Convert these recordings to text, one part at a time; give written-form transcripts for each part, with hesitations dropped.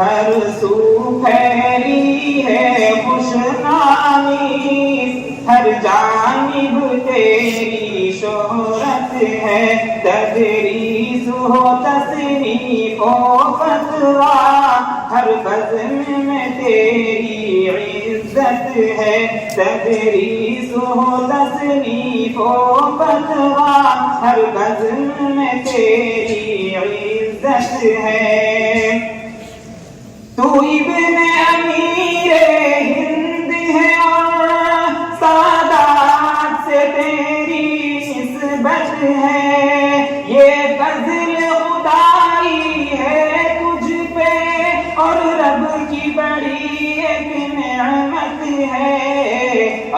ہر سو پھیلی ہے خوشنامی، ہر جانب تیری شہرت ہے، تدریس ہو تصنیف و فتویٰ، ہر بزم میں تیری عزت ہے، تدریس ہو تصنیف و فتویٰ، ہر بزم میں تیری عزت ہے۔ تو ابن امیر ہند ہے اور سادات سے تیری نسبت ہے، یہ فضل خدائی ہے تجھ پہ اور رب کی بڑی ایک نعمت ہے،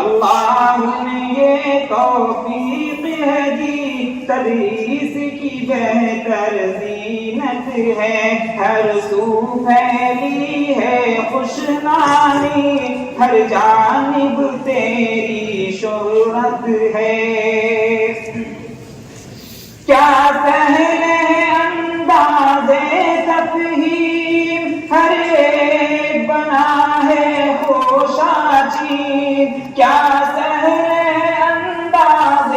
اللہ نے یہ توفیق ہے دی، تدریس کی بہتر زینت ہے، ہر سو پھیلی ہے خوشنامی، ہر جانب تیری شہرت ہے۔ کیا سہل ہے انداز تفہیم، ہر ایک بنا ہے خوشاچین، کیا سہل ہے انداز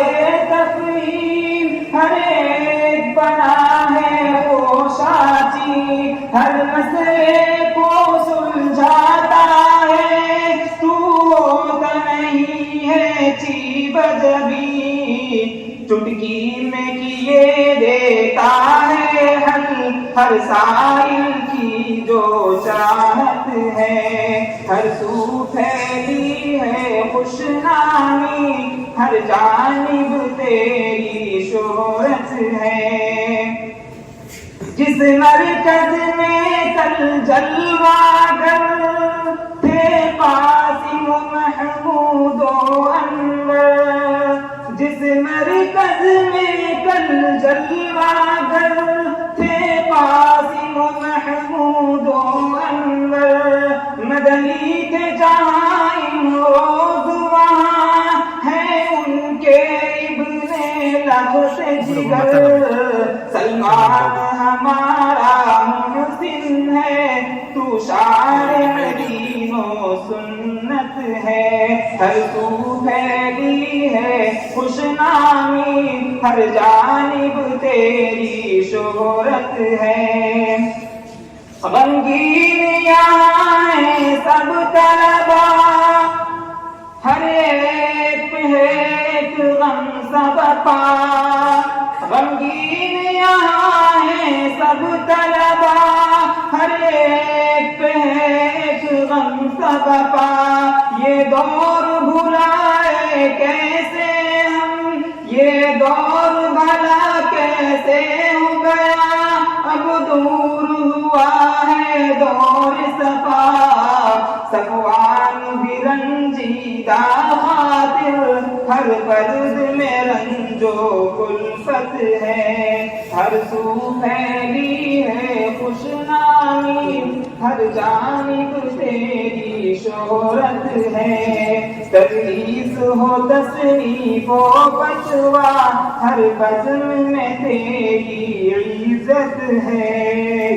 تفہیم، ہر ایک بنا ہے خوشاچین، ہر مسئلے کو سلجھاتا ہے، تو ہوتا نہیں ہے چیب جبی، چٹکی میں کیے دیتا ہے حل ہر سائل کی جو چاہت ہے، ہر سو پھیلی ہے خوشنامی، ہر جانب تیری شہرت ہے۔ جس مرکز میں کل جلوہ گر تھے قاسم و محمود و انور، جس مرکز میں کل جلوہ گر تھے قاسم و محمود و انور، مدنی تھے جہاں امروز وہاں ہے ان کے ابن لفظ جگر، سلمان ہمارا محسن ہے، تو شاعر دین و سنت ہے، ہر سو پھیلی ہے خوشنامی، ہر جانب تیری شہرت ہے۔ غمگین یہاں ہیں سب طلبا، ہر ایک پہ ایک غم سب پا، غمگین یہاں ہیں سب طلبا، ہر ایک پہ ایک غم سب پا، یہ دور بھلائے کیسے ہم، یہ دور بھلا کیسے ہو گیا، اب دور ہوا ہے دور صفا، صفوان بھی رنجیدہ خاطر، ہر فرد میں رنج و کلفت ہے، ہر سو پھیلی ہے خوشنامی، ہر جانب تیری شہرت ہے، تدریس ہو تصنیف و فتویٰ، ہر بزم میں تیری عزت ہے۔